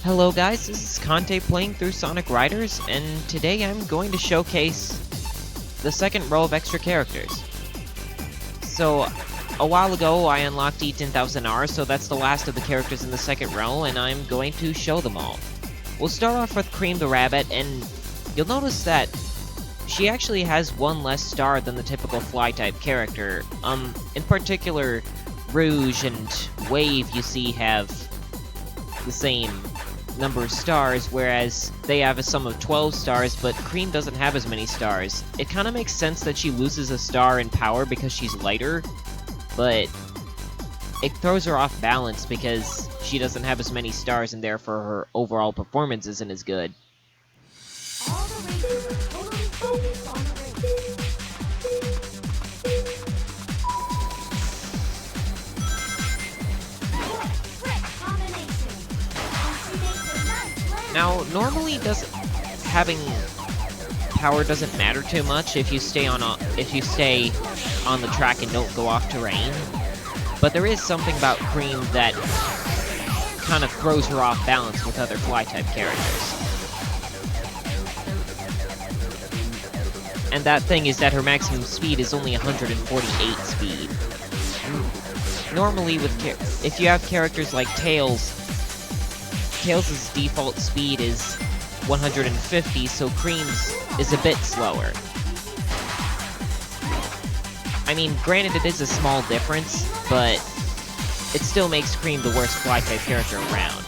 Hello guys, this is Conte playing through Sonic Riders, and today I'm going to showcase the second row of extra characters. So, a while ago I unlocked E10,000R, so that's the last of the characters in the second row, and I'm going to show them all. We'll start off with Cream the Rabbit, and you'll notice that she actually has one less star than the typical fly-type character. In particular, Rouge and Wave, you see, have the same number of stars, whereas they have a sum of 12 stars, but Cream doesn't have as many stars. It kind of makes sense that she loses a star in power because she's lighter, but it throws her off balance because she doesn't have as many stars, and therefore her overall performance isn't as good. Now, normally having power doesn't matter too much if you stay on the track and don't go off terrain. But there is something about Cream that kind of throws her off balance with other fly-type characters. And that thing is that her maximum speed is only 148 speed. Normally, if you have characters like Tails' default speed is 150, so Cream's is a bit slower. I mean, granted it is a small difference, but it still makes Cream the worst fly-type character around.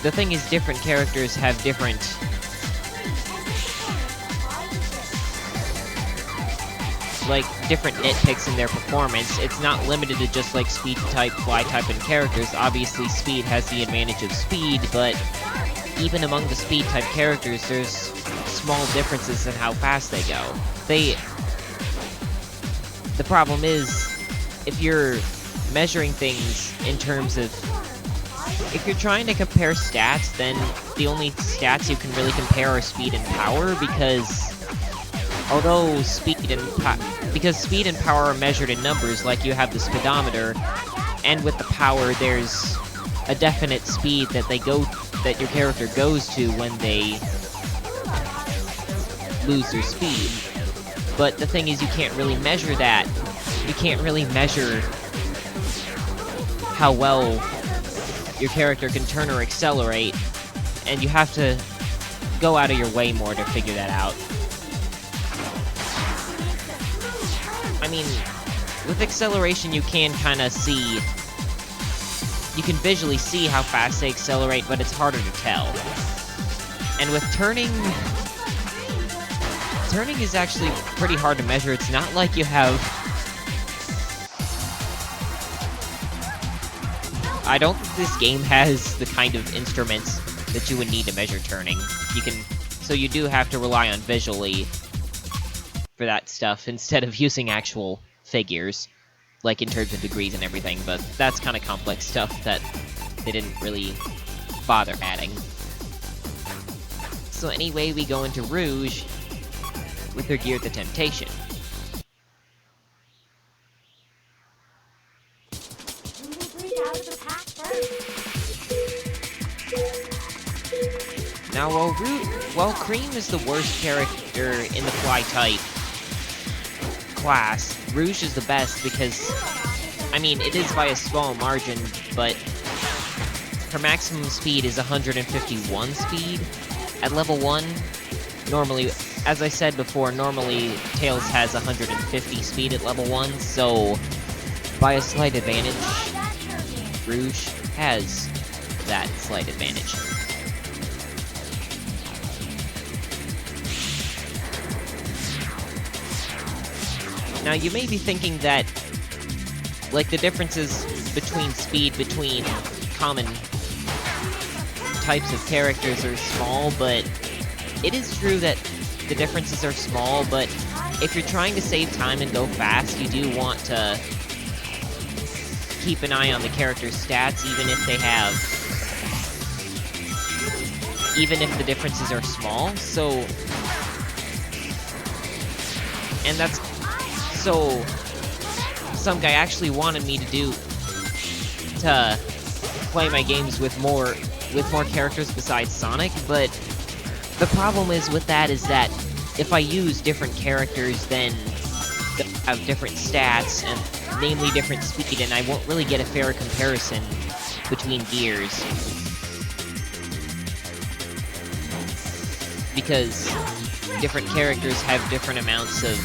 The thing is, different characters have different nitpicks in their performance. It's not limited to just like speed type, fly type, and characters. Obviously, speed has the advantage of speed, but even among the speed type characters, there's small differences in how fast they go. The problem is, if you're measuring things in terms of, if you're trying to compare stats, then the only stats you can really compare are speed and power, because although speed and power are measured in numbers, like you have the speedometer, and with the power there's a definite speed that your character goes to when they lose their speed. But the thing is, you can't really measure that. You can't really measure how well your character can turn or accelerate, and you have to go out of your way more to figure that out. I mean, with acceleration you can kind of see, you can visually see how fast they accelerate, but it's harder to tell. And with turning is actually pretty hard to measure. It's not like you have, I don't think this game has the kind of instruments that you would need to measure turning. So you do have to rely on visually for that stuff, instead of using actual figures, like in terms of degrees and everything, but that's kind of complex stuff that they didn't really bother adding. So anyway, we go into Rouge with her gear the Temptation. Now, while Cream is the worst character in the fly type class, Rouge is the best because, I mean, it is by a small margin, but her maximum speed is 151 speed at level 1. Normally, as I said before, normally Tails has 150 speed at level 1, so by a slight advantage, Rouge has that slight advantage. Now, you may be thinking that, like, the differences between speed between common types of characters are small, but it is true that the differences are small, but if you're trying to save time and go fast, you do want to keep an eye on the character's stats, even if the differences are small. So some guy actually wanted me to do to play my games with more characters besides Sonic, but the problem is with that is that if I use different characters, then they'll have different stats, and namely different speed, and I won't really get a fair comparison between gears. Because different characters have different amounts of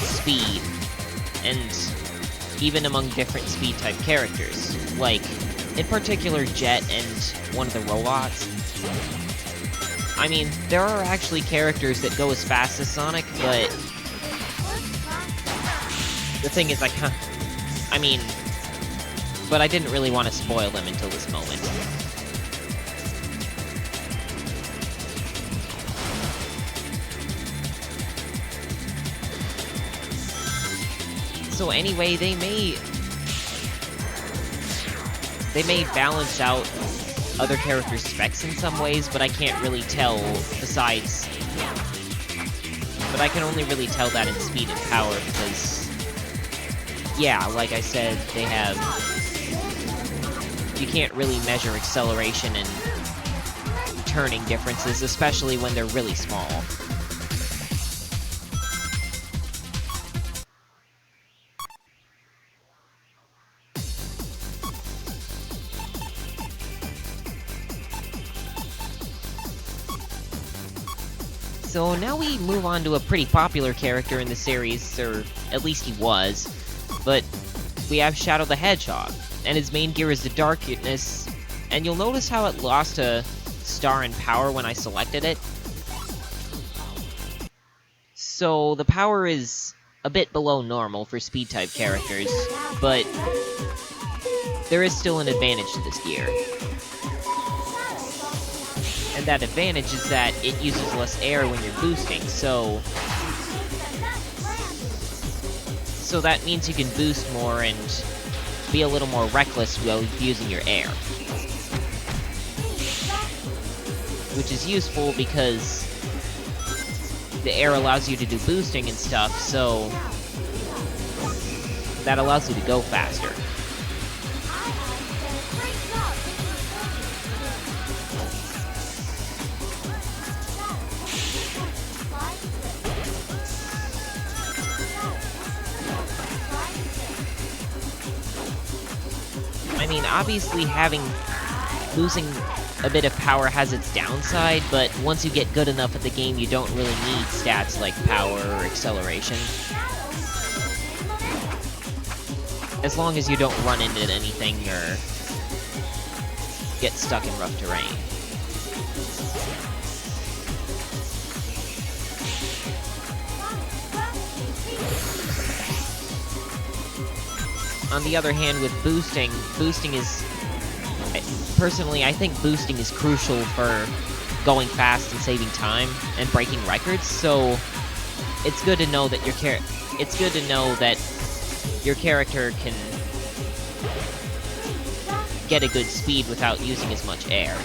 speed, and even among different speed type characters. Like, in particular, Jet and one of the robots. I mean, there are actually characters that go as fast as Sonic, but the thing is, but I didn't really want to spoil them until this moment. So anyway, they may balance out other characters' specs in some ways, but I can't really tell besides... But I can only really tell that in speed and power because... Yeah, like I said, they have... You can't really measure acceleration and turning differences, especially when they're really small. So now we move on to a pretty popular character in the series, or at least he was, but we have Shadow the Hedgehog, and his main gear is the Darkness, and you'll notice how it lost a star in power when I selected it. So the power is a bit below normal for speed-type characters, but there is still an advantage to this gear. And that advantage is that it uses less air when you're boosting, so that means you can boost more and be a little more reckless while using your air. Which is useful because the air allows you to do boosting and stuff, so that allows you to go faster. I mean, obviously losing a bit of power has its downside, but once you get good enough at the game, you don't really need stats like power or acceleration. As long as you don't run into anything or get stuck in rough terrain. On the other hand, with boosting is... Personally, I think boosting is crucial for going fast and saving time and breaking records, so it's good to know that your character can get a good speed without using as much air.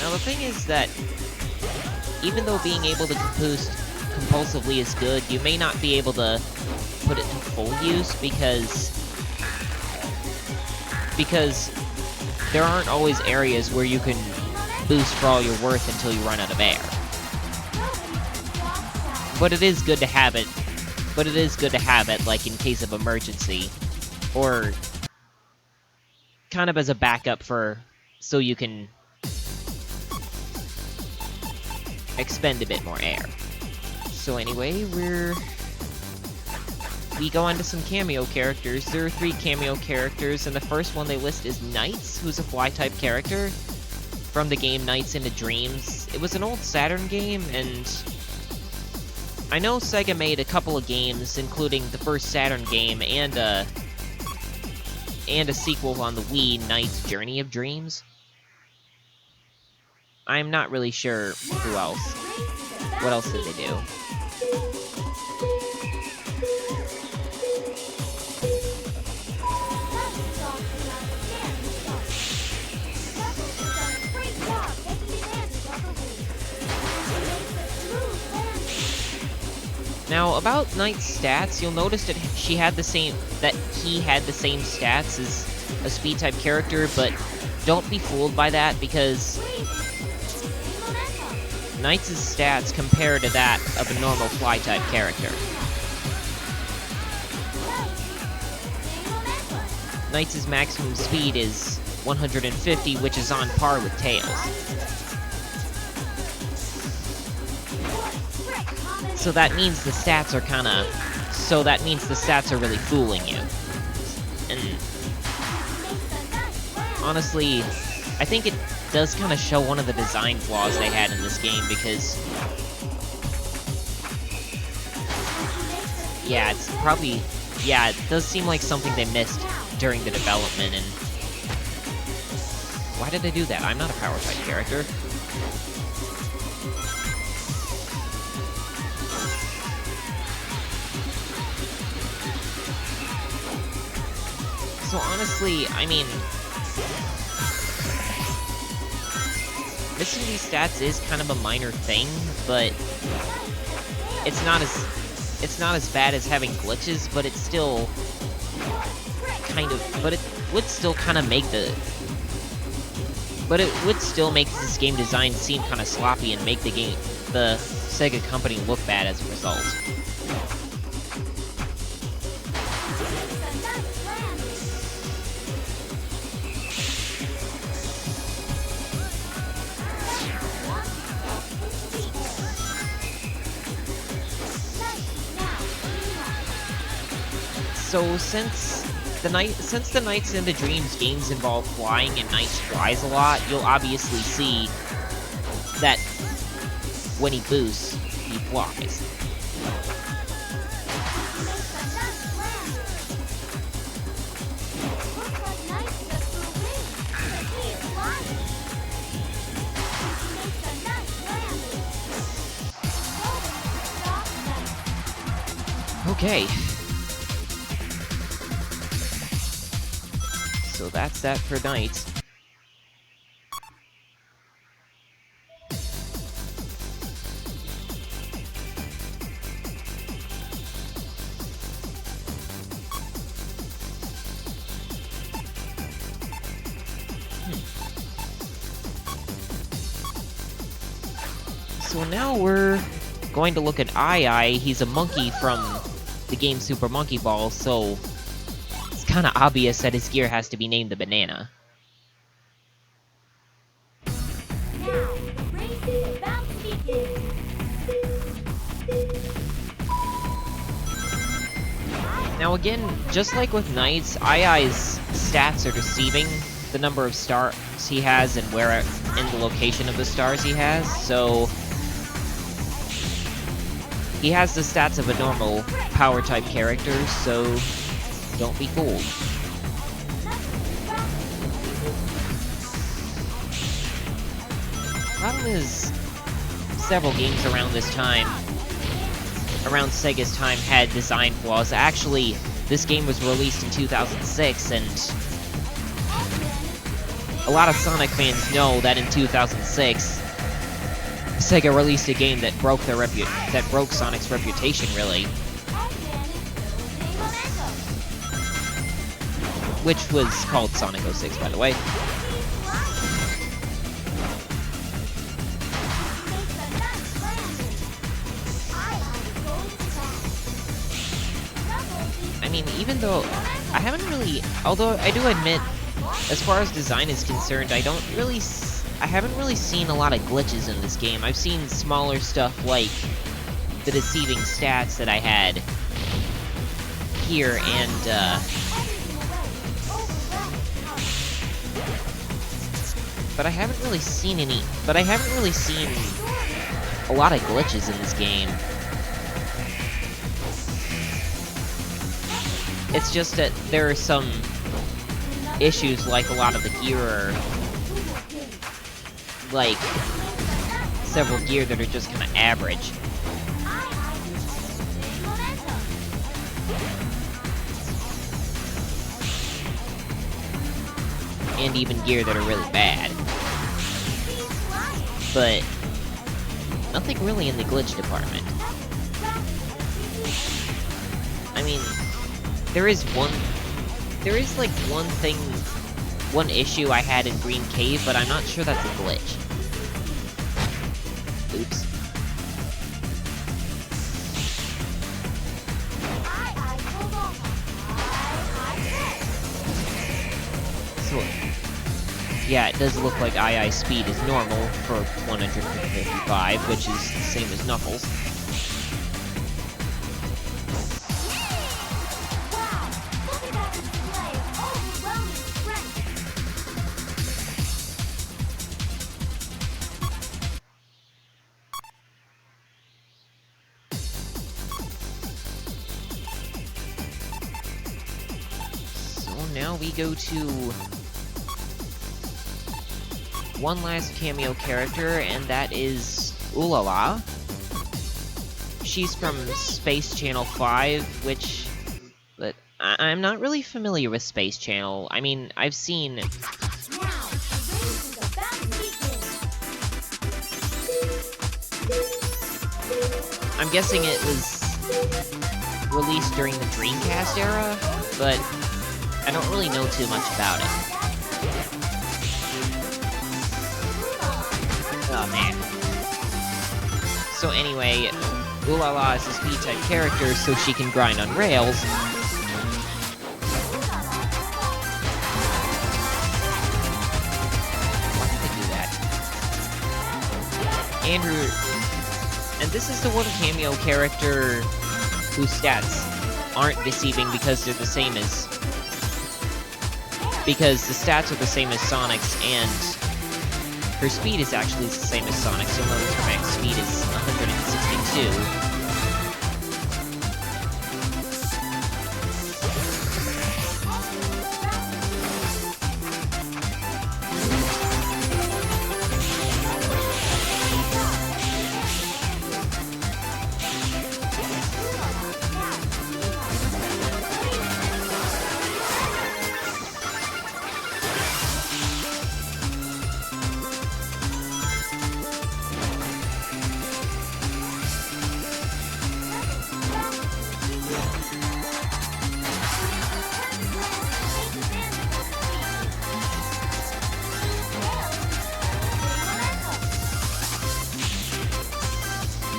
Now the thing is that, even though being able to boost compulsively is good, you may not be able to put it to full use because there aren't always areas where you can boost for all you're worth until you run out of air. But it is good to have it. Like in case of emergency, or kind of as a backup so you can expend a bit more air. So anyway, we go on to some cameo characters. There are 3 cameo characters, and the first one they list is Knights, who's a fly-type character. from the game Nights into Dreams. It was an old Saturn game, and I know Sega made a couple of games, including the first Saturn game and a sequel on the Wii, Nights Journey of Dreams. I'm not really sure who else. What else did they do? Now, about Knight's stats, you'll notice that he had the same stats as a speed-type character, but don't be fooled by that, because Knight's stats compare to that of a normal fly-type character. Knight's maximum speed is 150, which is on par with Tails. So that means the stats are really fooling you. And honestly, I think it does kind of show one of the design flaws they had in this game, because it does seem like something they missed during the development. And why did they do that? I'm not a power type character. So honestly, I mean, missing these stats is kind of a minor thing, but it's not as bad as having glitches, but it's still it would still make this game design seem kind of sloppy and make the Sega company look bad as a result. So since the Nights into Dreams games involve flying and Nights flies a lot, you'll obviously see that when he boosts, he flies. Okay. So that's that for Nights. So now we're going to look at Aiai. He's a monkey from the game Super Monkey Ball, so it's kind of obvious that his gear has to be named the banana. Now, the race is about to begin. Now again, just like with Nights, Aiai's stats are deceiving. The number of stars he has and the location of the stars he has, so he has the stats of a normal power-type character, so don't be fooled. Problem is, several games around Sega's time, had design flaws. Actually, this game was released in 2006, and a lot of Sonic fans know that in 2006, Sega released a game that broke Sonic's reputation, really. Which was called Sonic 06, by the way. I mean, even though I do admit, as far as design is concerned, I haven't really seen a lot of glitches in this game. I've seen smaller stuff like the deceiving stats that I had here, and But I haven't really seen a lot of glitches in this game. It's just that there are some issues, like a lot of the gear are, like, several gear that are just kind of average. And even gear that are really bad. But nothing really in the glitch department. I mean, there is like one issue I had in Green Cave, but I'm not sure that's a glitch. Oops. So, yeah, it does look like Aiai's speed is normal for 155, which is the same as Knuckles. Now we go to one last cameo character, and that is Ulala. She's from Space Channel 5, which... but I'm not really familiar with Space Channel. I mean, I've seen... I'm guessing it was released during the Dreamcast era, but I don't really know too much about it. Oh man. So anyway, Ulala is a speed-type character, so she can grind on rails. Why did they do that? And this is the one cameo character whose stats aren't deceiving because they're the same as... because the stats are the same as Sonic's, and her speed is actually the same as Sonic's. You'll notice her max speed is 162.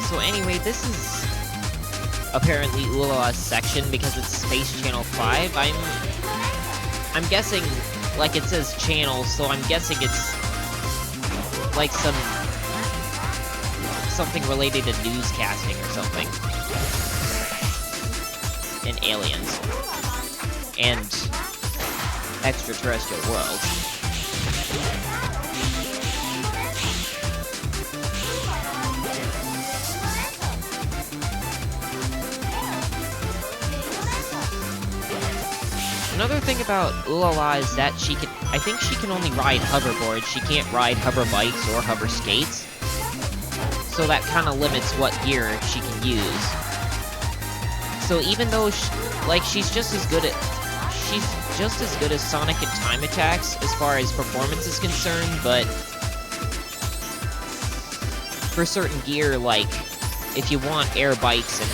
So anyway, this is apparently Ulala's section because it's Space Channel 5. I'm guessing, like it says channel, so I'm guessing it's like something related to newscasting or something. And aliens. And extraterrestrial worlds. Another thing about Ulala is that I think she can only ride hoverboards. She can't ride hover bikes or hover skates. So that kind of limits what gear she can use. So even though, she's just as good as Sonic in time attacks as far as performance is concerned, but for certain gear, like if you want air bikes and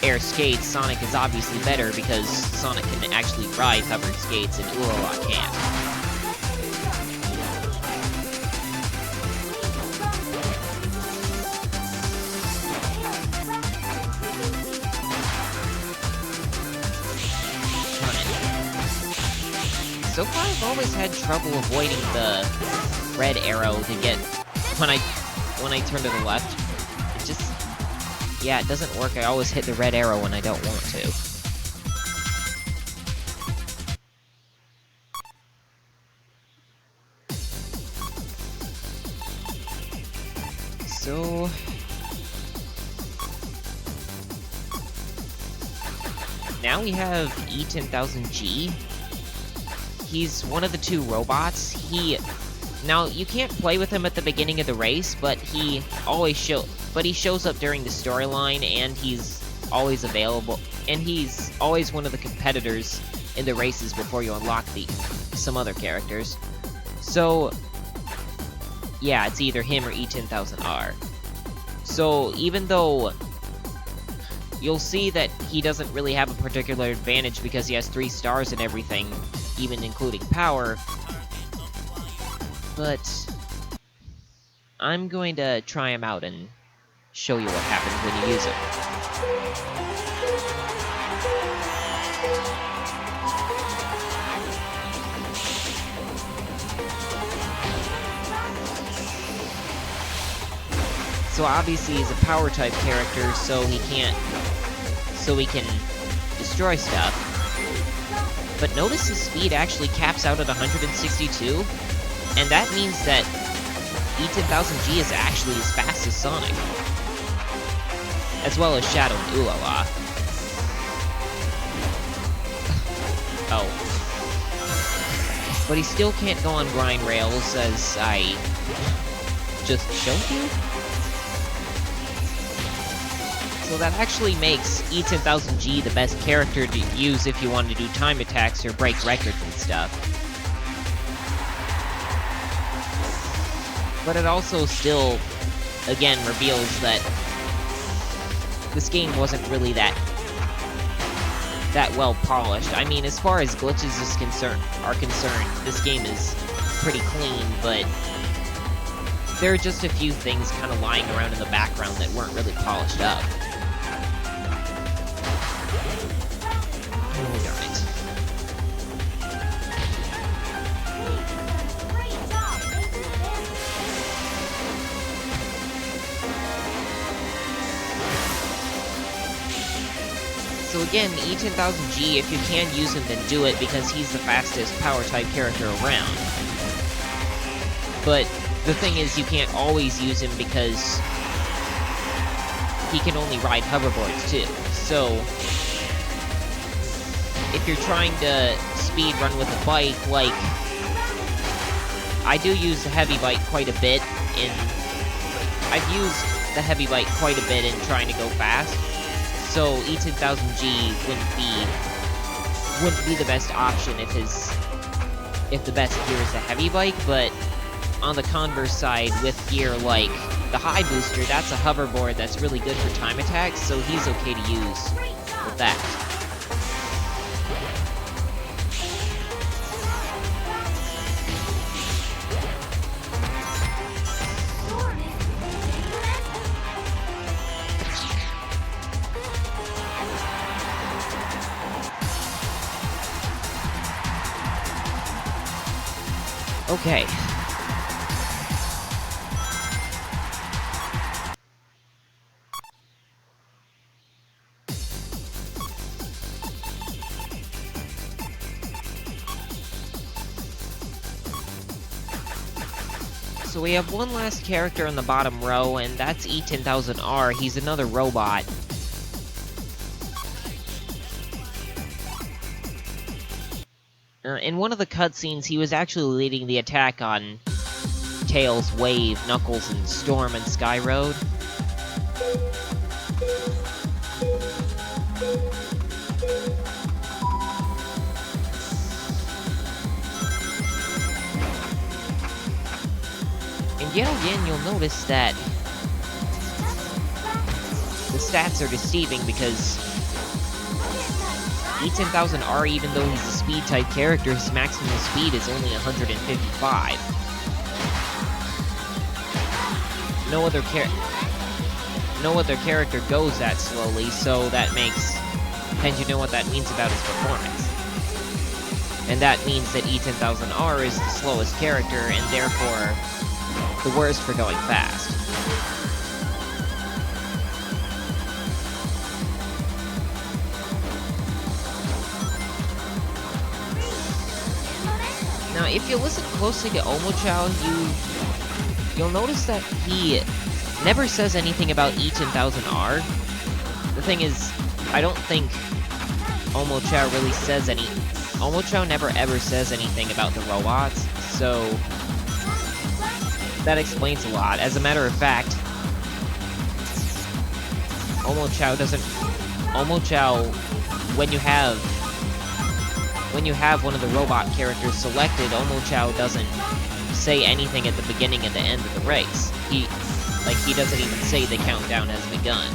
air skates, Sonic is obviously better because Sonic can actually ride hovered skates and Ulala can't. So far, I've always had trouble avoiding the red arrow to get when I turn to the left. It just, yeah, it doesn't work. I always hit the red arrow when I don't want to. So... now we have E10000G. He's one of the two robots. Now, you can't play with him at the beginning of the race, but he shows up during the storyline, and he's always available, and he's always one of the competitors in the races before you unlock some other characters. So, yeah, it's either him or E10000R. So, even though you'll see that he doesn't really have a particular advantage because he has 3 stars and everything, even including power, but I'm going to try him out and show you what happens when you use him. So obviously he's a power type character, so he can destroy stuff. But notice his speed actually caps out at 162, and that means that E10000G is actually as fast as Sonic, as well as Shadow and Ulala. Oh. But he still can't go on grind rails, as I just showed you. So that actually makes E10000G the best character to use if you want to do time attacks or break records and stuff. But it also still, again, reveals that this game wasn't really that well polished. I mean, as far as glitches are concerned, this game is pretty clean, but there are just a few things kind of lying around in the background that weren't really polished up. Oh, darn it. So again, E10000G, if you can use him, then do it, because he's the fastest power-type character around. But the thing is, you can't always use him because he can only ride hoverboards too. So, if you're trying to speed run with a bike, like, I do use the heavy bike quite a bit I've used the heavy bike quite a bit in trying to go fast, so E10000G wouldn't be the best option if the best gear is the heavy bike, but on the converse side, with gear like the high booster, that's a hoverboard that's really good for time attacks, so he's okay to use with that. Okay. So we have one last character in the bottom row, and that's E10000R. He's another robot. In one of the cutscenes, he was actually leading the attack on Tails, Wave, Knuckles, and Storm and Sky Road. And yet again, you'll notice that the stats are deceiving, because E10000R, even though he's a speed-type character, his maximum speed is only 155. No other character goes that slowly, so that and you know what that means about his performance. And that means that E10000R is the slowest character, and therefore the worst for going fast. Now, if you listen closely to Omochao, you'll notice that he never says anything about each and 1000R. The thing is, I don't think Omochao really says any... Omochao never ever says anything about the robots, so... that explains a lot. As a matter of fact, Omochao doesn't... Omochao, when you have one of the robot characters selected, Omochao doesn't say anything at the beginning and the end of the race. He doesn't even say the countdown has begun.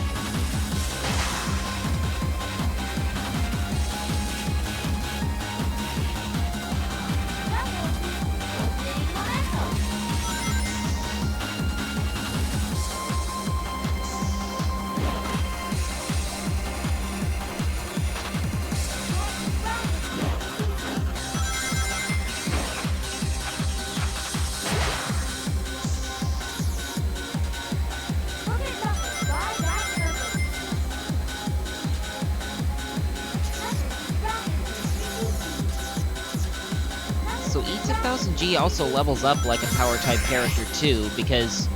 So E10000G also levels up like a power-type character too, because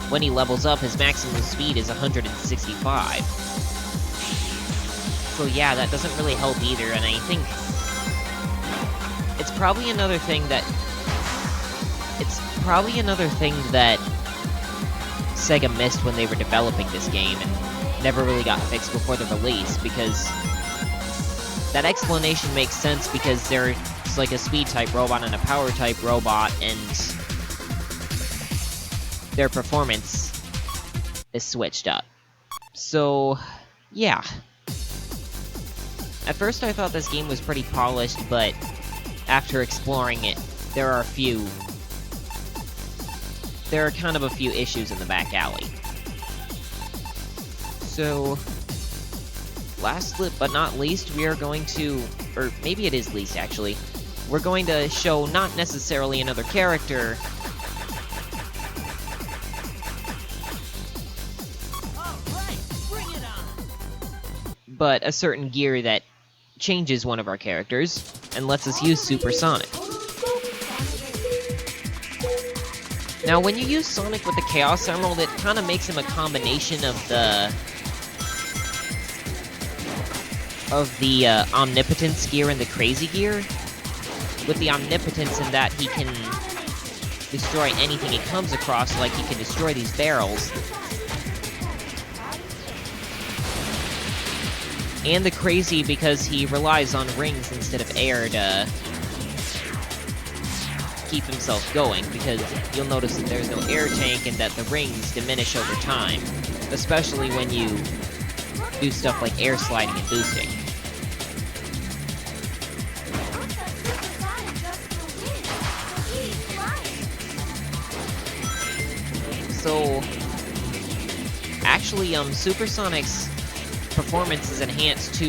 when he levels up, his maximum speed is 165. So yeah, that doesn't really help either, and I think it's probably another thing that Sega missed when they were developing this game and never really got fixed before the release, because that explanation makes sense because there's like a speed-type robot and a power-type robot, and their performance is switched up. So, yeah. At first I thought this game was pretty polished, but after exploring it, there are kind of a few issues in the back alley. So, last but not least, we are going to, or maybe it is least actually, we're going to show not necessarily another character, but a certain gear that changes one of our characters and lets us use Super Sonic. Now, when you use Sonic with the Chaos Emerald, it kind of makes him a combination of the Omnipotence gear and the Crazy gear. With the Omnipotence in that he can destroy anything he comes across, like he can destroy these barrels. And the Crazy because he relies on rings instead of air to keep himself going, because you'll notice that there's no air tank and that the rings diminish over time, especially when you do stuff like air sliding and boosting. So, actually, Super Sonic's performance is enhanced to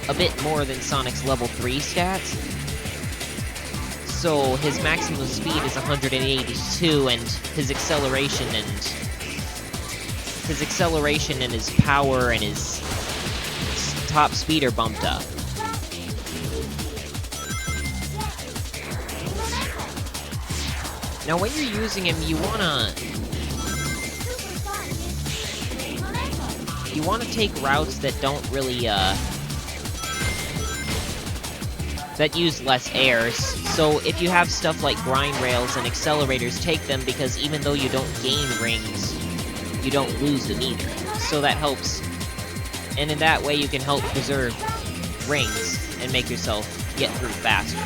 a bit more than Sonic's level 3 stats. So, his maximum speed is 182, and his acceleration and his power and his top speed are bumped up. Now, when you're using him, you wanna take routes that don't really, that use less air. So if you have stuff like grind rails and accelerators, take them, because even though you don't gain rings, you don't lose them either. So that helps, and in that way you can help preserve rings and make yourself get through faster.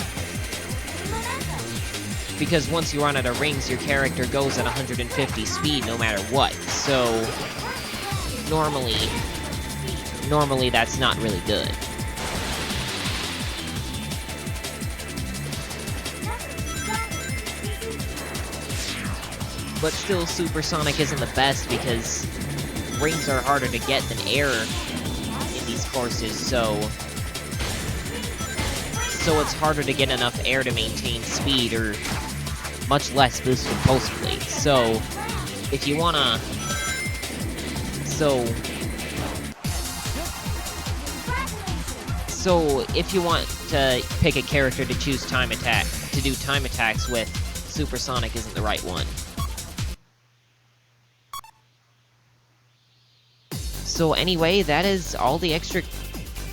Because once you run out of rings, your character goes at 150 speed no matter what. So normally that's not really good. But still, Super Sonic isn't the best because rings are harder to get than air in these courses, so it's harder to get enough air to maintain speed, or much less boost impulsively. So if you wanna... So if you want to pick a character to choose time attack, to do time attacks with, Super Sonic isn't the right one. So anyway, that is all the extra...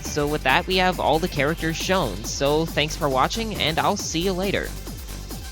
So with that, we have all the characters shown. So thanks for watching, and I'll see you later.